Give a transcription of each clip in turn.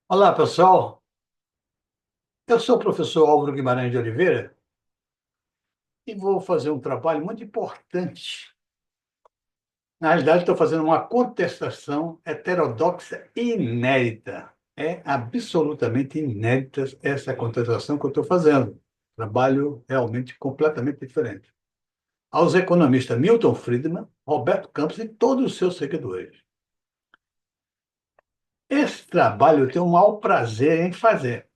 Olá, pessoal. Eu sou o professor Álvaro Guimarães de Oliveira e vou fazer um trabalho muito importante. Na realidade, estou fazendo uma contestação heterodoxa e inédita. É absolutamente inédita essa contestação que eu estou fazendo. Trabalho realmente completamente diferente. Aos economistas Milton Friedman, Roberto Campos e todos os seus seguidores. Esse trabalho eu tenho o maior prazer em fazer,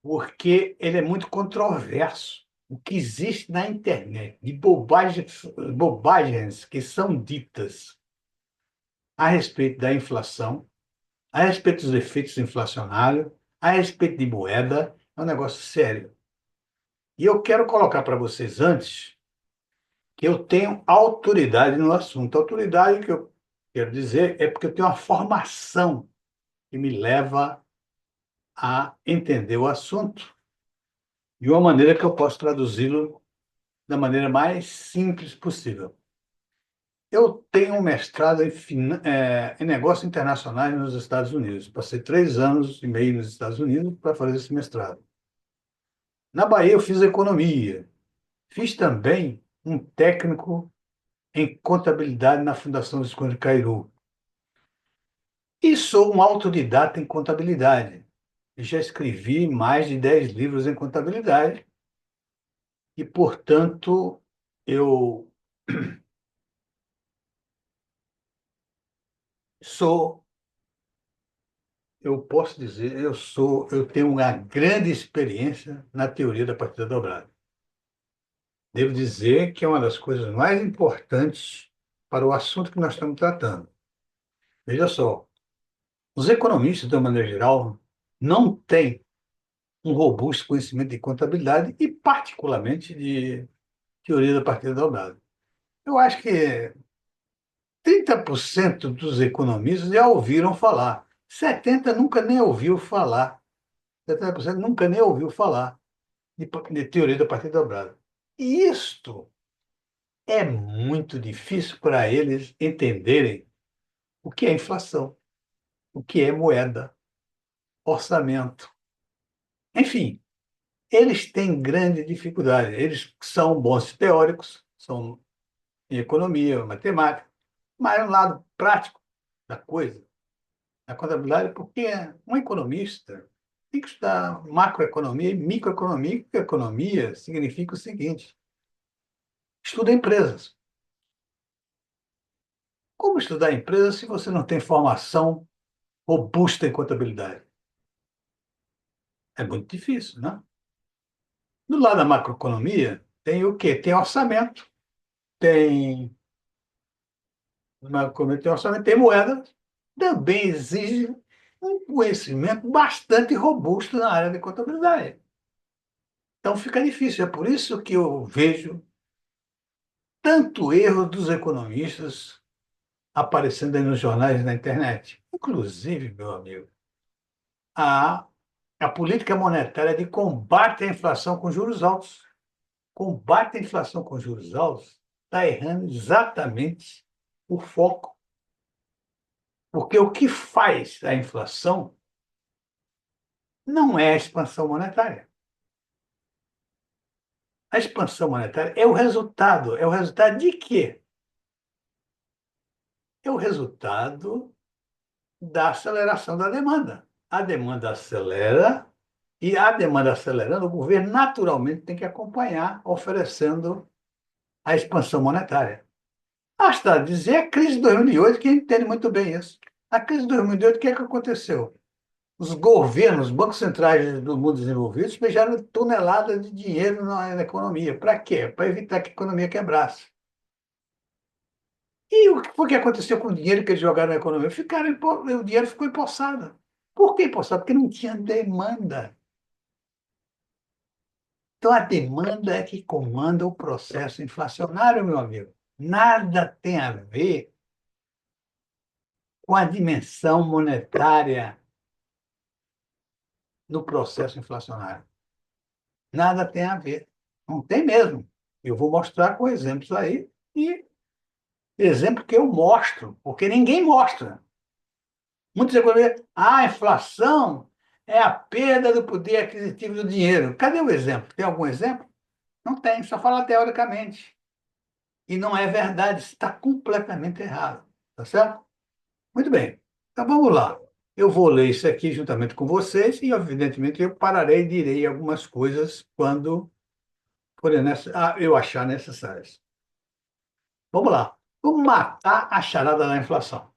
porque ele é muito controverso. O que existe na internet de bobagens que são ditas a respeito da inflação, a respeito dos efeitos inflacionários, a respeito de moeda, é um negócio sério. E eu quero colocar para vocês antes que eu tenho autoridade no assunto. A autoridade que eu quero dizer é porque eu tenho uma formação que me leva a entender o assunto de uma maneira que eu posso traduzi-lo da maneira mais simples possível. Eu tenho um mestrado em negócios internacionais nos Estados Unidos. Passei 3 anos e meio nos Estados Unidos para fazer esse mestrado. Na Bahia, eu fiz economia. Fiz também um técnico em contabilidade na Fundação Visconde de Cairu. E sou um autodidata em contabilidade. Já escrevi mais de 10 livros em contabilidade e, portanto, eu sou eu posso dizer, eu tenho uma grande experiência na teoria da partida dobrada. Devo dizer que é uma das coisas mais importantes para o assunto que nós estamos tratando. Veja só, os economistas, de uma maneira geral, não têm um robusto conhecimento de contabilidade e, particularmente, de teoria da partida dobrada. Eu acho que 30% dos economistas já ouviram falar, 70% nunca nem ouviu falar, 70% nunca nem ouviu falar de teoria da partida dobrada. E isto é muito difícil para eles entenderem o que é inflação, o que é moeda, orçamento. Enfim, eles têm grande dificuldade. Eles são bons teóricos, são em economia, matemática, mas no lado prático da coisa, da contabilidade, porque um economista tem que estudar macroeconomia e microeconomia, porque economia significa o seguinte: estuda empresas. Como estudar empresa se você não tem formação robusta em contabilidade? É muito difícil, né? Do lado da macroeconomia, tem o quê? Tem orçamento, tem, macroeconomia tem orçamento, tem moeda, também exige um conhecimento bastante robusto na área de contabilidade. Então fica difícil. É por isso que eu vejo tanto erro dos economistas aparecendo aí nos jornais e na internet. Inclusive, meu amigo, a a política monetária de combate à inflação com juros altos. Combate à inflação com juros altos está errando exatamente o foco. Porque o que faz a inflação não é a expansão monetária. A expansão monetária é o resultado de quê? É o resultado da aceleração da demanda. A demanda acelera e a demanda acelerando, o governo naturalmente tem que acompanhar, oferecendo a expansão monetária. Basta dizer a crise de 2008, que entende muito bem isso. A crise de 2008, o que é que aconteceu? Os governos, os bancos centrais do mundo desenvolvido, despejaram toneladas de dinheiro na economia. Para quê? Para evitar que a economia quebrasse. E o que foi que aconteceu com o dinheiro que eles jogaram na economia? O dinheiro ficou empossado. Por que empossado? Porque não tinha demanda. Então, a demanda é que comanda o processo inflacionário, meu amigo. Nada tem a ver com a dimensão monetária no processo inflacionário. Nada tem a ver. Não tem mesmo. Eu vou mostrar com exemplos aí, e exemplo que eu mostro, porque ninguém mostra. Muitos economistas, a inflação é a perda do poder aquisitivo do dinheiro. Cadê o exemplo? Tem algum exemplo? Não tem, só fala teoricamente. E não é verdade, está completamente errado. Tá certo? Muito bem. Então vamos lá. Eu vou ler isso aqui juntamente com vocês e, evidentemente, eu pararei e direi algumas coisas quando eu achar necessárias. Vamos lá. Como matar a charada da inflação?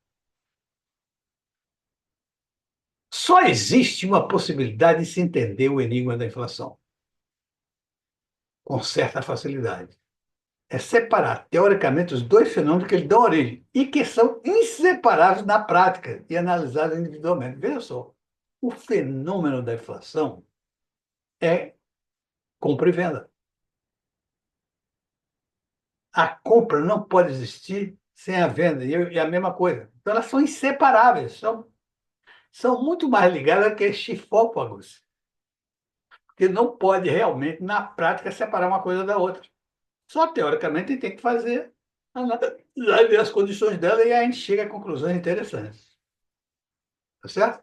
Só existe uma possibilidade de se entender o enigma da inflação, com certa facilidade. É separar, teoricamente, os dois fenômenos que eles dão origem e que são inseparáveis na prática e analisados individualmente. Veja só, o fenômeno da inflação é compra e venda. A compra não pode existir sem a venda, e a mesma coisa. Então, elas são inseparáveis, são muito mais ligadas que chifópagos, que não pode realmente, na prática, separar uma coisa da outra. Só teoricamente tem que fazer, analisar ver as condições dela e aí a gente chega a conclusões interessantes. Tá certo?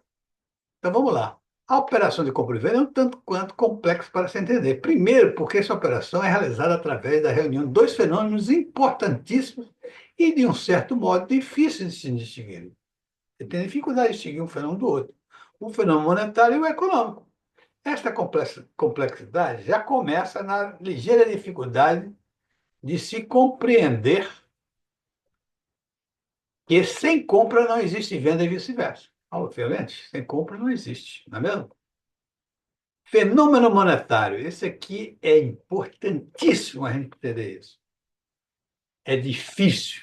Então vamos lá. A operação de compra e venda é um tanto quanto complexa para se entender. Primeiro, porque essa operação é realizada através da reunião de dois fenômenos importantíssimos e, de um certo modo, difíceis de se distinguir. Você tem dificuldade de distinguir um fenômeno do outro. O fenômeno monetário e o econômico. Esta complexidade já começa na ligeira dificuldade de se compreender que sem compra não existe venda e vice-versa. Obviamente, sem compra não existe, não é mesmo? Fenômeno monetário. Esse aqui é importantíssimo a gente entender isso. É difícil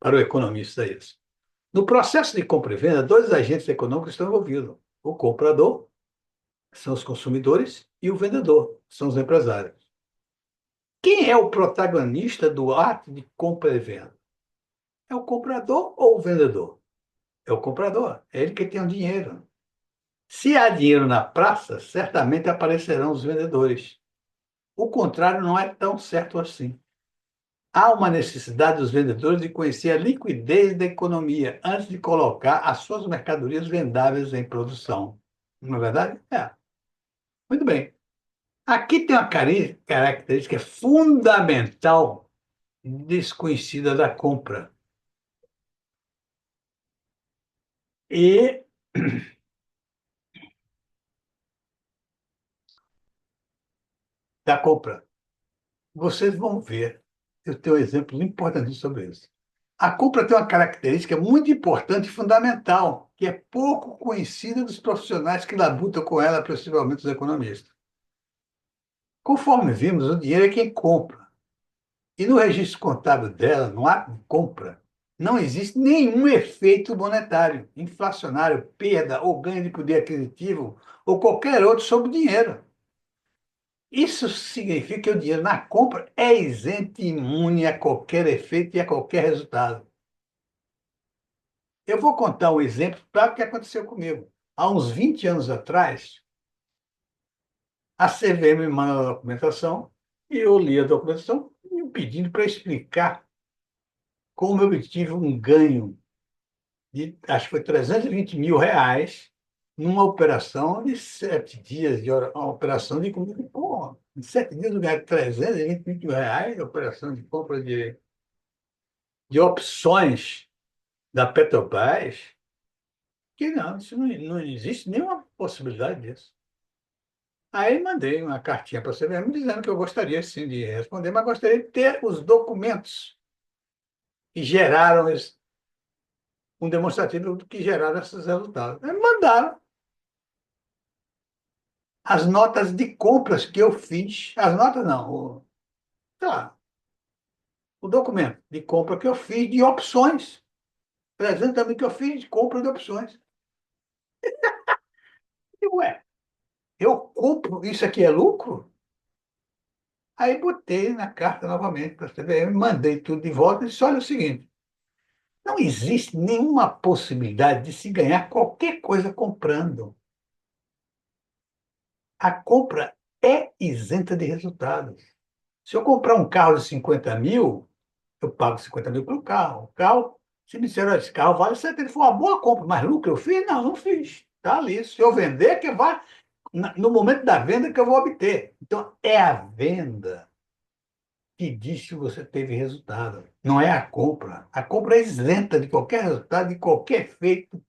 para o economista isso. No processo de compra e venda, dois agentes econômicos estão envolvidos. O comprador, que são os consumidores, e o vendedor, que são os empresários. Quem é o protagonista do ato de compra e venda? É o comprador ou o vendedor? É o comprador. É ele que tem o dinheiro. Se há dinheiro na praça, certamente aparecerão os vendedores. O contrário não é tão certo assim. Há uma necessidade dos vendedores de conhecer a liquidez da economia antes de colocar as suas mercadorias vendáveis em produção. Não é verdade? É. Muito bem. Aqui tem uma característica fundamental desconhecida da compra. E da compra. Vocês vão ver. Eu tenho um exemplo importante sobre isso. A compra tem uma característica muito importante e fundamental, que é pouco conhecida dos profissionais que labutam com ela, principalmente os economistas. Conforme vimos, o dinheiro é quem compra. E no registro contábil dela, no ato de compra, não existe nenhum efeito monetário, inflacionário, perda ou ganho de poder aquisitivo ou qualquer outro sobre o dinheiro. Isso significa que o dinheiro na compra é isento e imune a qualquer efeito e a qualquer resultado. Eu vou contar um exemplo para o que aconteceu comigo. Há uns 20 anos atrás, a CVM me mandou a documentação e eu li a documentação me pedindo para explicar como eu obtive um ganho de, acho que foi R$ 320 mil numa operação de 7 dias, uma operação de comida. Pô, em 7 dias eu ganhei R$ 320 mil, operação de compra de opções da Petrobras, que não, isso não existe nenhuma possibilidade disso. Aí mandei uma cartinha para a CVM dizendo que eu gostaria sim de responder, mas gostaria de ter os documentos que geraram um demonstrativo do que geraram esses resultados. Aí mandaram as notas de compras que eu fiz, as notas não, sei lá, o documento de compra que eu fiz de opções, apresenta também que eu fiz de compra de opções. E, ué, eu compro, isso aqui é lucro? Aí botei na carta novamente para a CVM, mandei tudo de volta e disse, olha o seguinte, não existe nenhuma possibilidade de se ganhar qualquer coisa comprando. A compra é isenta de resultados. Se eu comprar um carro de 50 mil, eu pago 50 mil pelo carro. O carro, Se me disseram, esse carro vale 70, foi uma boa compra, mas lucro eu fiz? Não, não fiz. Está ali. Se eu vender, que vai, no momento da venda que eu vou obter. Então, é a venda que diz se você teve resultado. Não é a compra. A compra é isenta de qualquer resultado, de qualquer efeito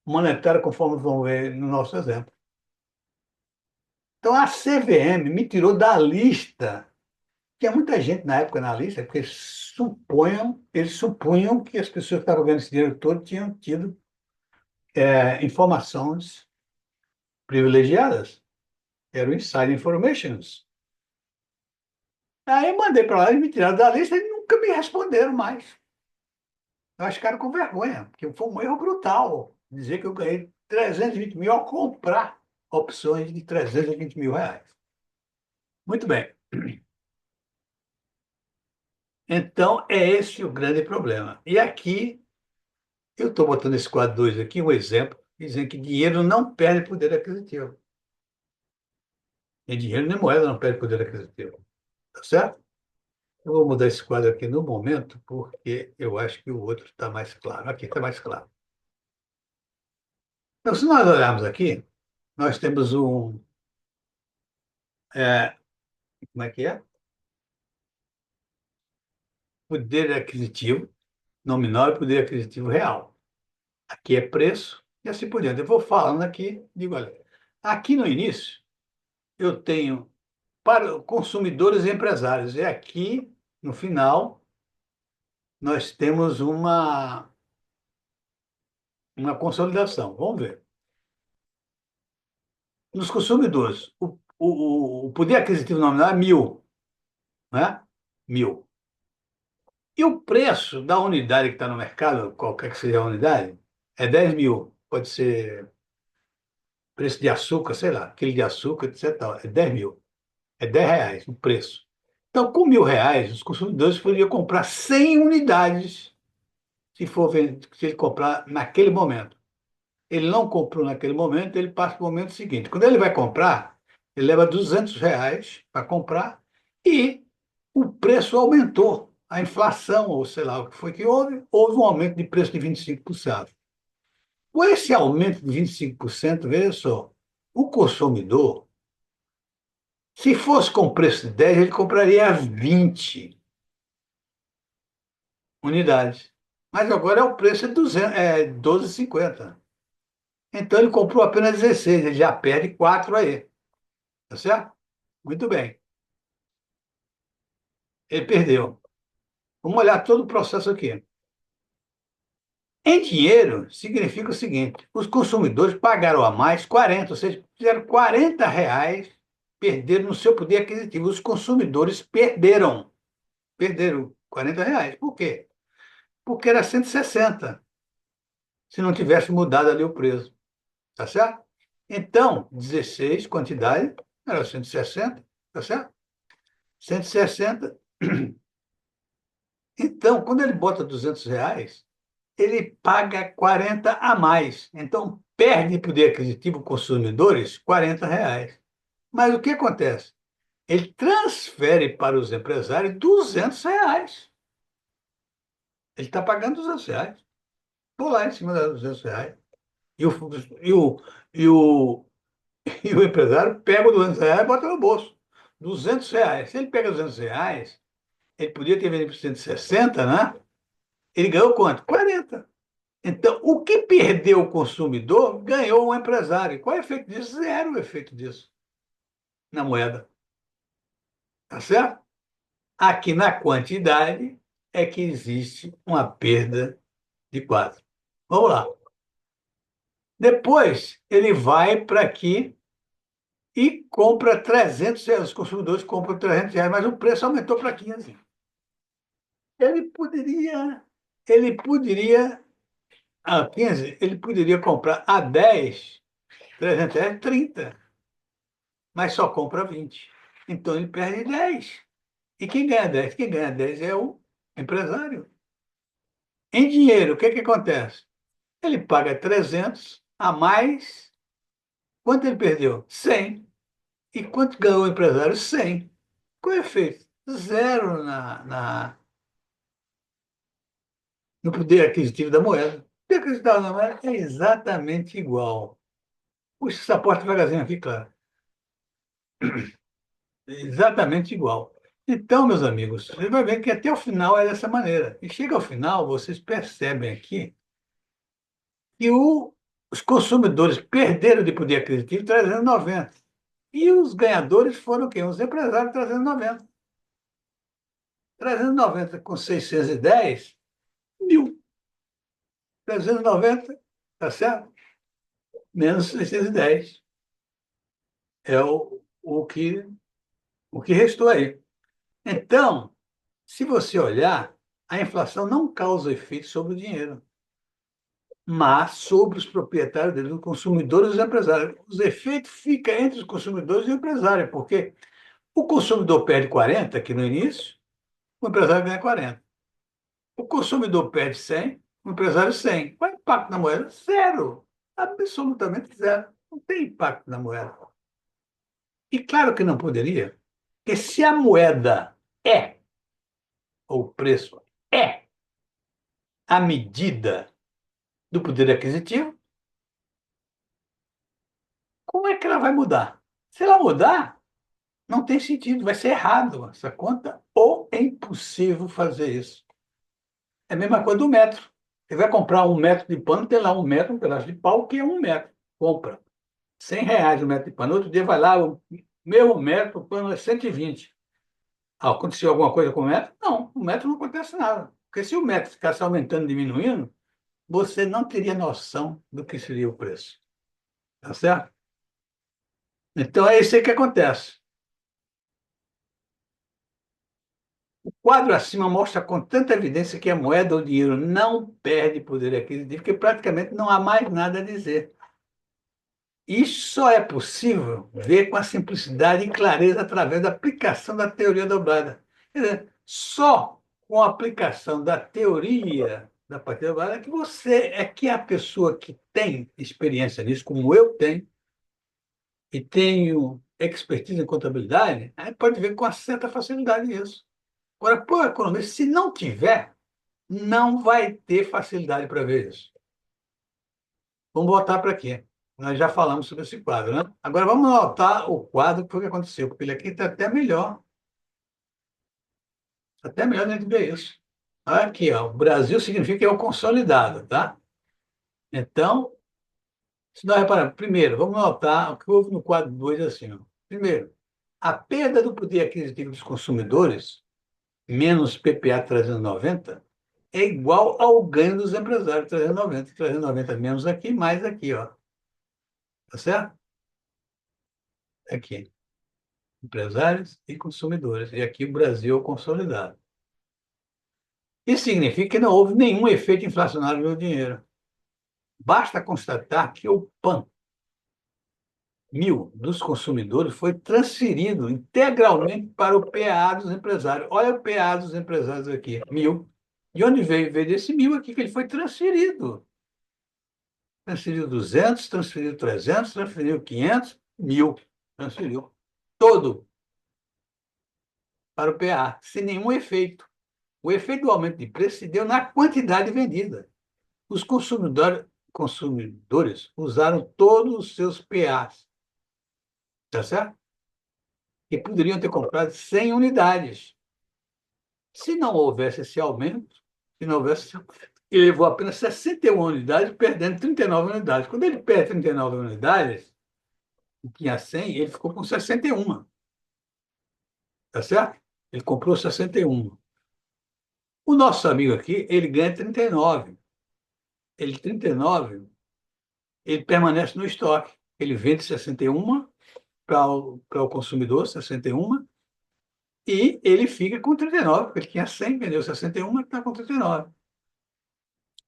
monetário, conforme vamos ver no nosso exemplo. Então, a CVM me tirou da lista. Tinha muita gente na época na lista, porque eles supunham que as pessoas que estavam ganhando esse dinheiro todo tinham tido informações privilegiadas. Eram inside informations. Aí eu mandei para lá, eles me tiraram da lista e nunca me responderam mais. Eu acho que ficaram com vergonha, porque foi um erro brutal dizer que eu ganhei 320 mil ao comprar opções de 320 mil reais. Muito bem. Então, é esse o grande problema. E aqui, eu estou botando esse quadro 2 aqui, um exemplo, dizendo que dinheiro não perde poder aquisitivo. Nem dinheiro nem moeda não perde poder aquisitivo. Tá certo? Eu vou mudar esse quadro aqui no momento, porque eu acho que o outro está mais claro. Aqui está mais claro. Então, se nós olharmos aqui, nós temos é, como é que é? Poder aquisitivo nominal e poder aquisitivo real. Aqui é preço e assim por diante. Eu vou falando aqui, digo, olha, aqui no início, eu tenho para consumidores e empresários. E aqui, no final, nós temos uma consolidação. Vamos ver. Nos consumidores, o poder aquisitivo nominal é 1.000, né? 1.000. E o preço da unidade que está no mercado, qualquer que seja a unidade, é 10 mil. Pode ser preço de açúcar, sei lá, quilo de açúcar, etc. É 10 mil. É 10 reais o preço. Então, com 1.000 reais, os consumidores poderiam comprar 100 unidades se ele comprar naquele momento. Ele não comprou naquele momento, ele passa para o momento seguinte. Quando ele vai comprar, ele leva 200 reais para comprar e o preço aumentou. A inflação, ou sei lá o que foi que houve um aumento de preço de 25%. Com esse aumento de 25%, veja só, o consumidor, se fosse com preço de 10, ele compraria 20 unidades. Mas agora o preço é 200, é 12,50. Então ele comprou apenas 16, ele já perde 4 aí. Tá certo? Muito bem. Ele perdeu. Vamos olhar todo o processo aqui. Em dinheiro, significa o seguinte: os consumidores pagaram a mais 40, ou seja, fizeram 40 reais, perderam no seu poder aquisitivo. Os consumidores perderam. Perderam 40 reais. Por quê? Porque era 160, se não tivesse mudado ali o preço. Tá certo? Então, 16, quantidade, era 160, tá certo? 160. Então, quando ele bota 200 reais, ele paga 40 a mais. Então, perde poder aquisitivo consumidores 40 reais. Mas o que acontece? Ele transfere para os empresários 200 reais. Ele está pagando 200 reais. Vou lá em cima dos 200 reais. E o, e o, e o, e o empresário pega os 200 reais e bota no bolso. 200 reais. Se ele pega 200 reais, ele podia ter vendido por 160, né? Ele ganhou quanto? 40. Então, o que perdeu o consumidor, ganhou o empresário. Qual é o efeito disso? Zero o efeito disso na moeda. Tá certo? Aqui na quantidade é que existe uma perda de 4. Vamos lá. Depois, ele vai para aqui e compra 300 reais. Os consumidores compram 300 reais, mas o preço aumentou para 15. Ele poderia, ele poderia, a 15, ele poderia comprar a 10, 300 reais, 30, mas só compra 20. Então ele perde 10. E quem ganha 10? Quem ganha 10 é o empresário. Em dinheiro, o que que acontece? Ele paga 300 a mais. Quanto ele perdeu? 100. E quanto ganhou o empresário? 100. Qual é o efeito? Zero no poder aquisitivo da moeda. O poder aquisitivo da moeda é exatamente igual. Puxa essa porta devagarzinho aqui, claro. É exatamente igual. Então, meus amigos, você vai ver que até o final é dessa maneira. E chega ao final, vocês percebem aqui que os consumidores perderam de poder aquisitivo 390. E os ganhadores foram quem? Os empresários 390. 390 com 610, 1.000. 390, tá certo? Menos 610. É o que restou aí. Então, se você olhar, a inflação não causa efeito sobre o dinheiro, mas sobre os proprietários dele, os consumidores e os empresários. Os efeitos ficam entre os consumidores e o empresário, porque o consumidor perde 40 aqui no início, o empresário ganha 40. O consumidor perde 100, o empresário 100. Qual é o impacto na moeda? Zero. Absolutamente zero. Não tem impacto na moeda. E claro que não poderia, porque se a moeda é, ou o preço é, a medida do poder aquisitivo, como é que ela vai mudar? Se ela mudar, não tem sentido, vai ser errado essa conta, ou é impossível fazer isso. É a mesma coisa do metro. Você vai comprar 1 metro de pano, tem lá 1 metro, um pedaço de pau, que é 1 metro. Compra. R$ 100 o metro de pano. Outro dia vai lá, o mesmo metro, o pano é 120. Aconteceu alguma coisa com o metro? Não, o metro não acontece nada. Porque se o metro ficasse aumentando, diminuindo, você não teria noção do que seria o preço. Tá certo? Então é isso aí que acontece. O quadro acima mostra com tanta evidência que a moeda ou dinheiro não perde poder aquisitivo, que praticamente não há mais nada a dizer. Isso só é possível ver com a simplicidade e clareza através da aplicação da teoria dobrada. Quer dizer, só com a aplicação da teoria da partida dobrada é que você é que a pessoa que tem experiência nisso, como eu tenho, e tenho expertise em contabilidade, aí pode ver com uma certa facilidade isso. Agora, para o economista, se não tiver, não vai ter facilidade para ver isso. Vamos voltar para aqui. Nós já falamos sobre esse quadro, né? Agora vamos notar o quadro que foi o que aconteceu, porque ele aqui está até melhor. Está até melhor de a gente ver isso. Aqui, ó, o Brasil significa que é o consolidado, tá? Então, se nós repararmos, primeiro, vamos notar o que houve no quadro 2 assim, ó. Primeiro, a perda do poder aquisitivo dos consumidores, menos PPA 390, é igual ao ganho dos empresários, 390. 390 menos aqui, mais aqui, ó. Tá certo? Aqui. Empresários e consumidores. E aqui o Brasil é o consolidado. Isso significa que não houve nenhum efeito inflacionário no dinheiro. Basta constatar que o PAN 1.000 dos consumidores foi transferido integralmente para o PA dos empresários. Olha o PA dos empresários aqui, 1.000. De onde veio? Veio desse 1.000 aqui, que ele foi transferido. Transferiu 200, transferiu 300, transferiu 500, 1.000. Transferiu todo para o PA, sem nenhum efeito. O efeito do aumento de preço se deu na quantidade vendida. Os consumidores usaram todos os seus PAs, tá certo? Que poderiam ter comprado 100 unidades. Se não houvesse esse aumento, se não houvesse, ele levou apenas 61 unidades, perdendo 39 unidades. Quando ele perde 39 unidades, e tinha 100, ele ficou com 61, tá certo? Ele comprou 61. O nosso amigo aqui, ele ganha 39. Ele 39, ele permanece no estoque. Ele vende 61 para o consumidor, 61, e ele fica com 39, porque ele tinha 100, vendeu 61, está com 39.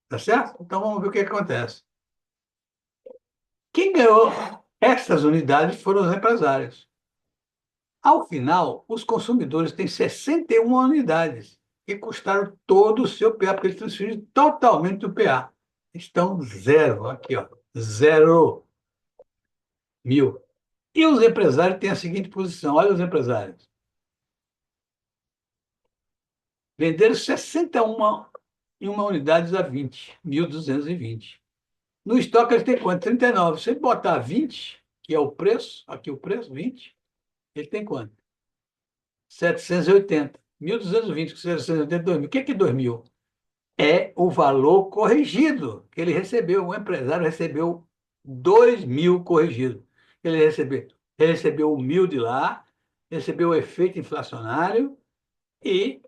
Tá certo? Então vamos ver o que acontece. Quem ganhou essas unidades foram os empresários. Ao final, os consumidores têm 61 unidades que custaram todo o seu PA, porque eles transferiram totalmente o PA. Estão zero, aqui, ó, 0.000. E os empresários têm a seguinte posição: olha os empresários. Venderam 61 em uma unidade a 20, 1.220. No estoque ele tem quanto? 39. Se ele botar 20, que é o preço, aqui o preço, 20, ele tem quanto? 780. 1.220 com 780, 2.000. O que é 2.000? É o valor corrigido que ele recebeu. O empresário recebeu 2.000 corrigido. Ele recebeu o 1.000 de lá, recebeu o efeito inflacionário e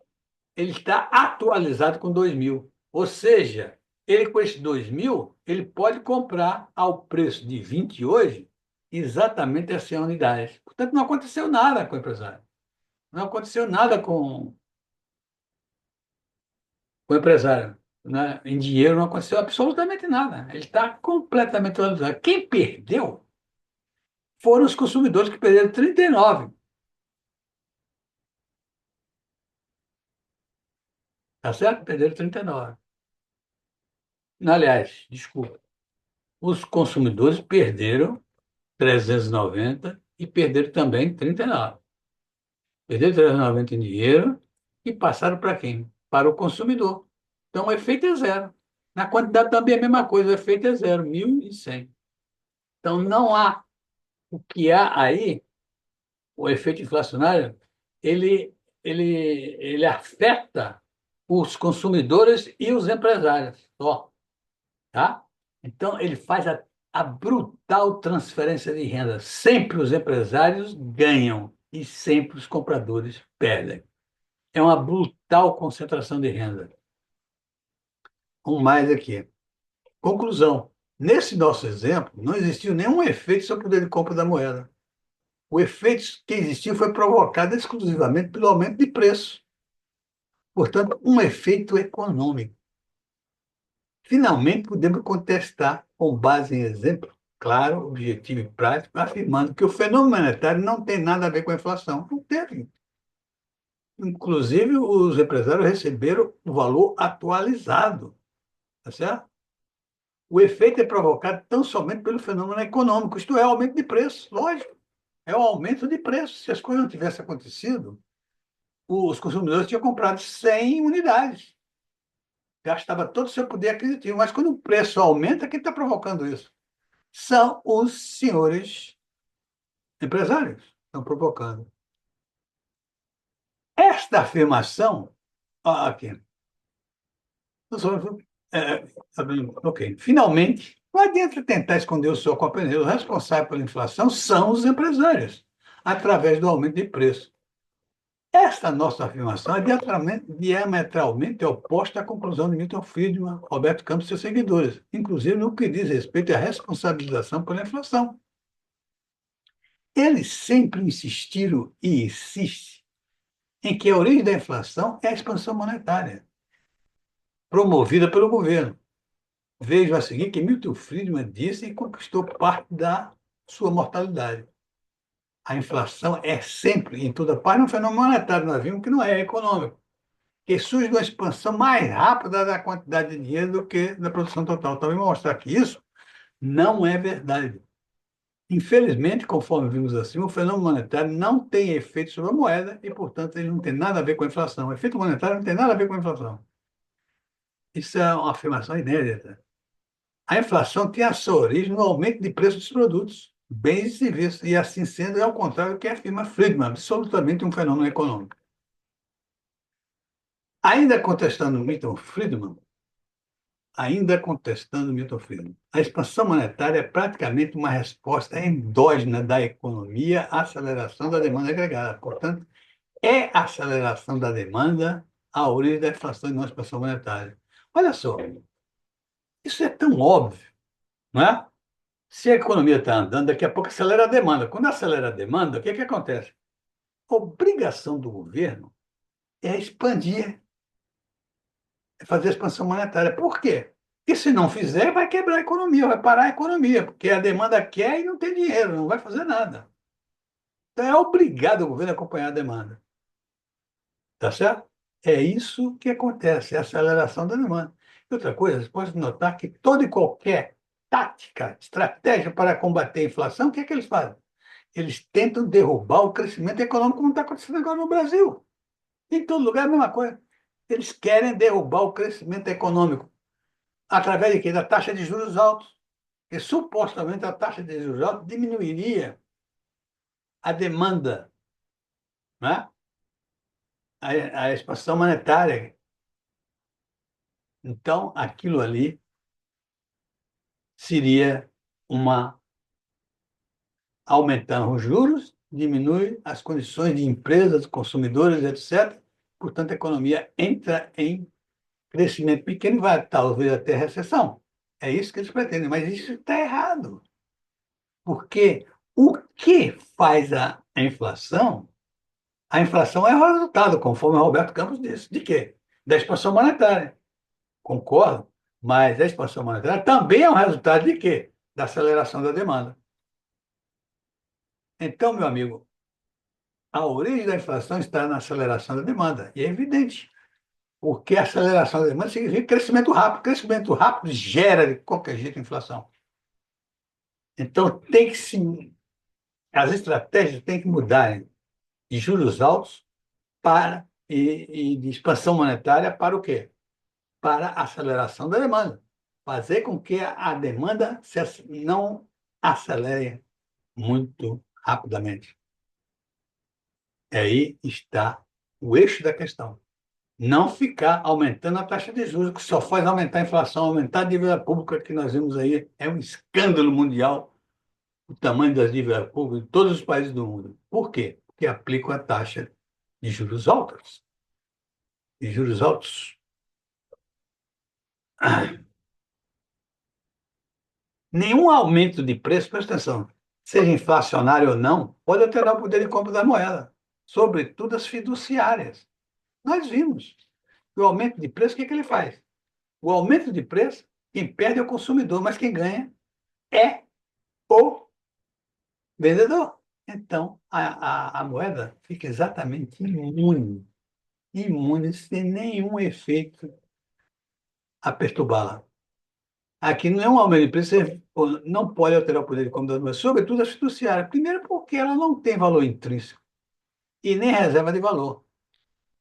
ele está atualizado com 2.000. Ou seja, ele com esses 2.000, ele pode comprar ao preço de 20 hoje exatamente as 100 unidades. Portanto, não aconteceu nada com o empresário. Não aconteceu nada com o empresário. Né? Em dinheiro não aconteceu absolutamente nada. Ele está completamente atualizado. Quem perdeu foram os consumidores que perderam 39. Tá certo? Perderam 39. Aliás, desculpa. Os consumidores perderam 390 e perderam também 39. Perderam 390 em dinheiro e passaram para quem? Para o consumidor. Então, o efeito é zero. Na quantidade também é a mesma coisa, o efeito é zero, 1.100. Então, não há o que há aí, o efeito inflacionário, ele, ele afeta os consumidores e os empresários só, tá? Então, ele faz a brutal transferência de renda. Sempre os empresários ganham e sempre os compradores perdem. É uma brutal concentração de renda. Um mais aqui. Conclusão. Nesse nosso exemplo, não existiu nenhum efeito sobre o poder de compra da moeda. O efeito que existiu foi provocado exclusivamente pelo aumento de preço. Portanto, um efeito econômico. Finalmente, podemos contestar, com base em exemplo claro, objetivo e prático, afirmando que o fenômeno monetário não tem nada a ver com a inflação. Não teve. Inclusive, os empresários receberam o valor atualizado. Tá certo? O efeito é provocado tão somente pelo fenômeno econômico, isto é, o aumento de preço. Lógico, é o aumento de preço. Se as coisas não tivessem acontecido, os consumidores tinham comprado 100 unidades. Gastava todo o seu poder aquisitivo. Mas quando o preço aumenta, quem está provocando isso? São os senhores empresários que estão provocando. Esta afirmação, aqui, é, ok, finalmente, não adianta tentar esconder o sol com a peneira. Os responsáveis pela inflação são os empresários, através do aumento de preço. Esta nossa afirmação é diametralmente oposta à conclusão de Milton Friedman, Roberto Campos e seus seguidores, inclusive no que diz respeito à responsabilização pela inflação. Eles sempre insistiram e insistem em que a origem da inflação é a expansão monetária, promovida pelo governo. Vejo a seguir que Milton Friedman disse e conquistou parte da sua mortalidade. A inflação é sempre, em toda parte, um fenômeno monetário. Nós vimos que não é econômico, que surge de uma expansão mais rápida da quantidade de dinheiro do que da produção total. Então, eu vou mostrar que isso não é verdade. Infelizmente, conforme vimos acima, o fenômeno monetário não tem efeito sobre a moeda e, portanto, ele não tem nada a ver com a inflação. O efeito monetário não tem nada a ver com a inflação. Isso é uma afirmação inédita. A inflação tem a sua origem no aumento de preço dos produtos, bens e serviços, e assim sendo, é ao contrário do que afirma Friedman, absolutamente um fenômeno econômico. Ainda contestando Milton Friedman, a expansão monetária é praticamente uma resposta endógena da economia à aceleração da demanda agregada. Portanto, é a aceleração da demanda a origem da inflação e não a expansão monetária. Olha só, isso é tão óbvio, não é? Se a economia está andando, daqui a pouco acelera a demanda. Quando acelera a demanda, o que é que acontece? A obrigação do governo é expandir, é fazer a expansão monetária. Por quê? Porque se não fizer, vai quebrar a economia, vai parar a economia, porque a demanda quer e não tem dinheiro, não vai fazer nada. Então é obrigado o governo a acompanhar a demanda. Tá certo? É isso que acontece, é a aceleração da demanda. E outra coisa, você pode notar que toda e qualquer tática, estratégia para combater a inflação, o que é que eles fazem? Eles tentam derrubar o crescimento econômico, como está acontecendo agora no Brasil. Em todo lugar é a mesma coisa. Eles querem derrubar o crescimento econômico. Através de quê? Da taxa de juros altos. Porque supostamente a taxa de juros altos diminuiria a demanda, né? A expansão monetária. Então, aquilo ali seria uma aumentando os juros, diminui as condições de empresas, consumidores, etc. Portanto, a economia entra em crescimento pequeno e vai talvez até recessão. É isso que eles pretendem, mas isso está errado. Porque o que faz a inflação? A inflação é o resultado, conforme o Roberto Campos disse. De quê? Da expansão monetária. Concordo, mas a expansão monetária também é um resultado de quê? Da aceleração da demanda. Então, meu amigo, a origem da inflação está na aceleração da demanda. E é evidente, porque a aceleração da demanda significa crescimento rápido. Crescimento rápido gera, de qualquer jeito, inflação. Então, tem que se, as estratégias têm que mudar de juros altos e de expansão monetária para o quê? Para a aceleração da demanda. Fazer com que a demanda não acelere muito rapidamente. Aí está o eixo da questão. Não ficar aumentando a taxa de juros, que só faz aumentar a inflação, aumentar a dívida pública que nós vemos aí. É um escândalo mundial o tamanho das dívidas públicas em todos os países do mundo. Por quê? Porque aplicam a taxa de juros altos. De juros altos. Nenhum aumento de preço, presta atenção, seja inflacionário ou não, pode alterar o poder de compra da moeda, sobretudo as fiduciárias. Nós vimos que o aumento de preço, o que, que ele faz? O aumento de preço, quem perde é o consumidor, mas quem ganha é o vendedor. Então, a moeda fica exatamente imune, imune, sem nenhum efeito a perturbá-la. Aqui não é um aumento de preço, você não pode alterar o poder de compra das moedas, sobretudo as fiduciárias. Primeiro, porque ela não tem valor intrínseco e nem reserva de valor.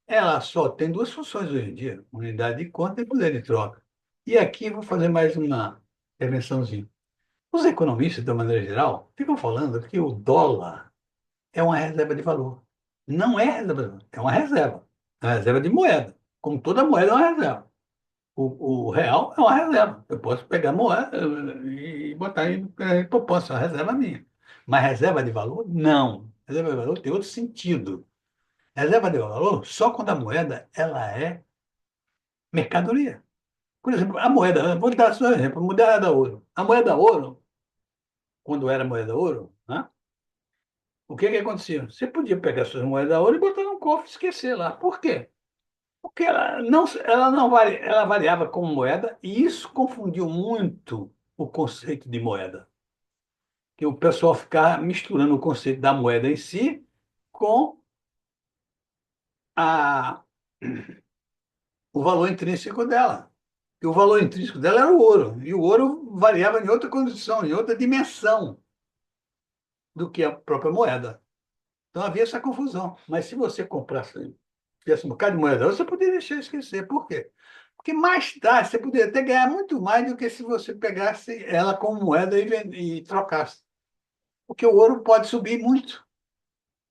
Ela só tem duas funções hoje em dia: unidade de conta e poder de troca. E aqui eu vou fazer mais uma intervençãozinha. Os economistas, de uma maneira geral, ficam falando que o dólar é uma reserva de valor. Não é reserva de valor, é uma reserva. É uma reserva de moeda. Como toda moeda é uma reserva. O real é uma reserva. Eu posso pegar moeda e botar em poupança, é uma reserva minha. Mas reserva de valor, não. Reserva de valor tem outro sentido. Reserva de valor só quando a moeda ela é mercadoria. Por exemplo, a moeda, vou dar só um exemplo, a moeda ouro. A moeda ouro, quando era moeda ouro, né? O que que acontecia? Você podia pegar suas moedas ouro e botar num cofre e esquecer lá. Por quê? Porque ela variava como moeda e isso confundiu muito o conceito de moeda. Que o pessoal ficava misturando o conceito da moeda em si com a, o valor intrínseco dela. E o valor intrínseco dela era o ouro. E o ouro variava em outra condição, em outra dimensão do que a própria moeda. Então havia essa confusão. Mas se você comprasse, tivesse um bocado de moeda, você poderia deixar esquecer. Por quê? Porque mais tarde você poderia até ganhar muito mais do que se você pegasse ela como moeda e trocasse. Porque o ouro pode subir muito.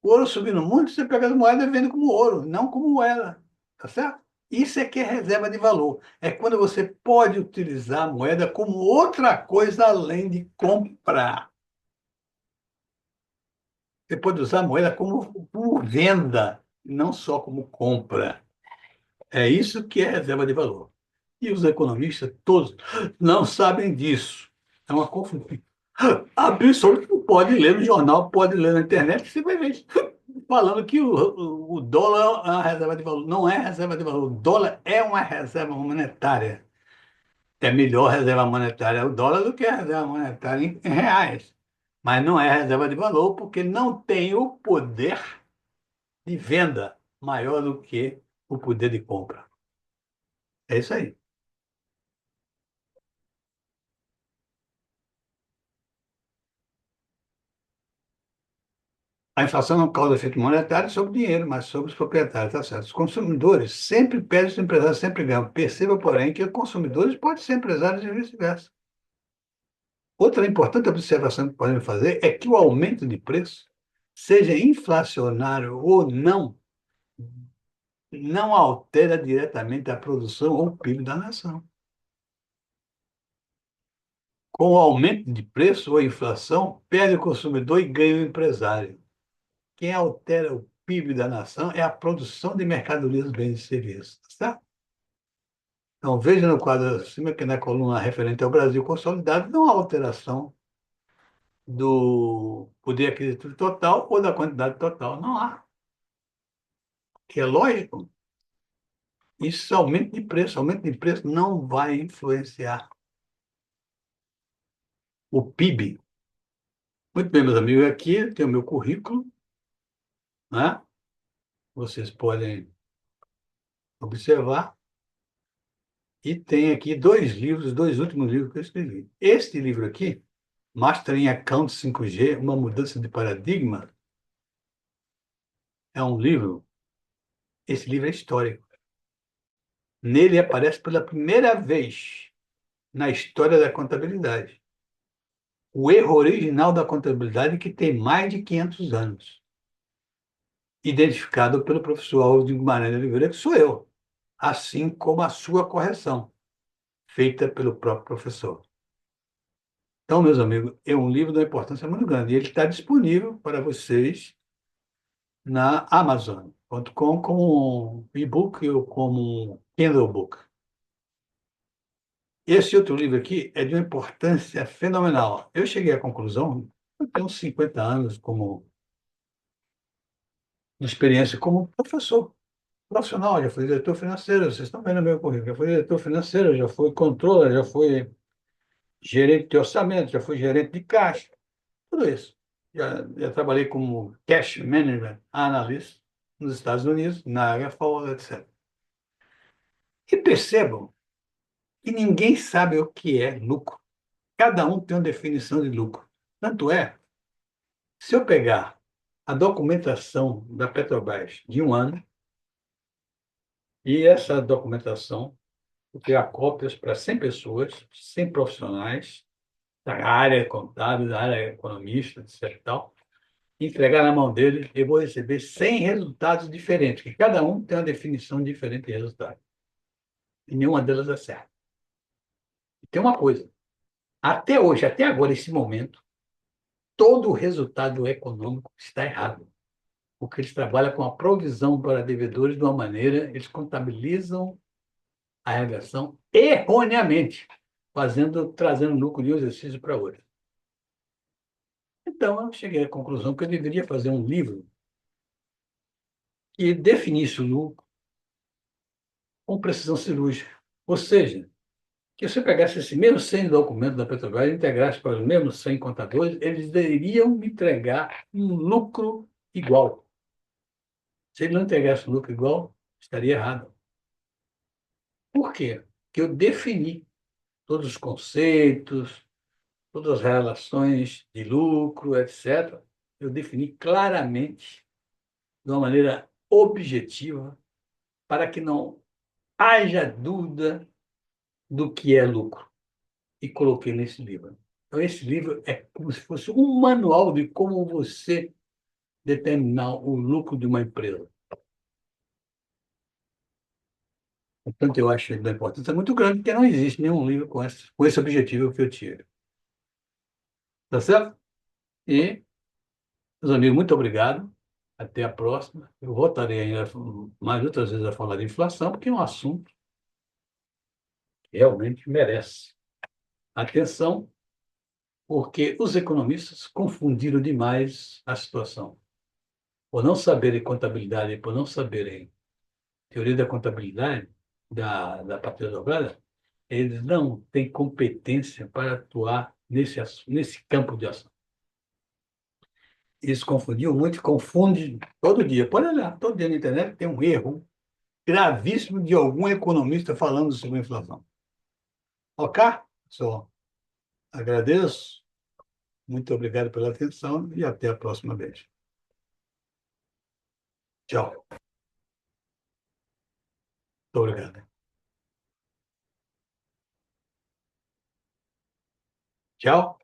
O ouro subindo muito, você pega as moedas e vende como ouro, não como moeda. Tá certo? Isso é que é reserva de valor. É quando você pode utilizar a moeda como outra coisa além de comprar. Você pode usar a moeda como venda, não só como compra. É isso que é reserva de valor. E os economistas todos não sabem disso. É uma confusão absoluta. Pode ler no jornal, pode ler na internet, você vai ver isso. Falando que o dólar é uma reserva de valor. Não é reserva de valor. O dólar é uma reserva monetária. É melhor reserva monetária o dólar do que a reserva monetária em reais. Mas não é reserva de valor porque não tem o poder de venda maior do que o poder de compra. É isso aí. A inflação não causa efeito monetário sobre o dinheiro, mas sobre os proprietários, tá certo? Os consumidores sempre pedem, os empresários sempre ganham. Perceba, porém, que os consumidores podem ser empresários e vice-versa. Outra importante observação que podemos fazer é que o aumento de preço, seja inflacionário ou não, não altera diretamente a produção ou o PIB da nação. Com o aumento de preço ou inflação, perde o consumidor e ganha o empresário. Quem altera o PIB da nação é a produção de mercadorias, bens e serviços. Tá? Então, veja no quadro acima que na coluna referente ao Brasil consolidado, não há alteração do poder aquisitivo total ou da quantidade total. Não há. Que é lógico. Isso é aumento de preço. Aumento de preço não vai influenciar o PIB. Muito bem, meus amigos, aqui tem o meu currículo, né? Vocês podem observar. E tem aqui dois livros, dois últimos livros que eu escrevi. Este livro aqui, Master em Account 5G, Uma Mudança de Paradigma, é um livro, esse livro é histórico. Nele aparece pela primeira vez na história da contabilidade o erro original da contabilidade que tem mais de 500 anos, identificado pelo professor Alves de Guimarães de Oliveira, que sou eu, assim como a sua correção, feita pelo próprio professor. Então, meus amigos, é um livro de uma importância muito grande e ele está disponível para vocês na Amazon.com como um e-book ou como um Kindle Book. Esse outro livro aqui é de uma importância fenomenal. Eu cheguei à conclusão, eu tenho uns 50 anos de experiência como professor profissional, já fui diretor financeiro, vocês estão vendo meu currículo, já fui diretor financeiro, já fui controller, já fui gerente de orçamento, já fui gerente de caixa, tudo isso. Já trabalhei como cash management analyst nos Estados Unidos, na área FOL, etc. E percebam que ninguém sabe o que é lucro. Cada um tem uma definição de lucro. Tanto é, se eu pegar a documentação da Petrobras de um ano, e essa documentação, eu criar cópias para 100 pessoas, 100 profissionais, da área contábil, da área economista, etc. Tal, entregar na mão deles, eu vou receber 100 resultados diferentes, que cada um tem uma definição diferente de resultado. E nenhuma delas é certa. E tem uma coisa, até hoje, até agora, esse momento, todo o resultado econômico está errado, porque eles trabalham com a provisão para devedores de uma maneira, eles contabilizam a redação erroneamente, trazendo lucro de um exercício para outro. Então, eu cheguei à conclusão que eu deveria fazer um livro que definisse o lucro com precisão cirúrgica. Ou seja, que se eu pegasse esse mesmo 100 documentos da Petrobras e integrasse para os mesmos 100 contadores, eles deveriam me entregar um lucro igual. Se ele não entregasse um lucro igual, estaria errado. Por quê? Porque eu defini todos os conceitos, todas as relações de lucro, etc. Eu defini claramente, de uma maneira objetiva, para que não haja dúvida do que é lucro. E coloquei nesse livro. Então, esse livro é como se fosse um manual de como você determinar o lucro de uma empresa. Portanto, eu acho da importância muito grande, porque não existe nenhum livro com esse objetivo que eu tive. Tá certo? E, meus amigos, muito obrigado. Até a próxima. Eu voltarei ainda mais outras vezes a falar de inflação, porque é um assunto que realmente merece atenção, porque os economistas confundiram demais a situação. Por não saberem contabilidade, por não saberem teoria da contabilidade da pátria dobrada, eles não têm competência para atuar nesse campo de ação. Eles confundiam muito e confundem todo dia. Pode olhar, todo dia na internet tem um erro gravíssimo de algum economista falando sobre inflação. Ok? Só agradeço, muito obrigado pela atenção e até a próxima vez. Tchau. Muito obrigado. Tchau.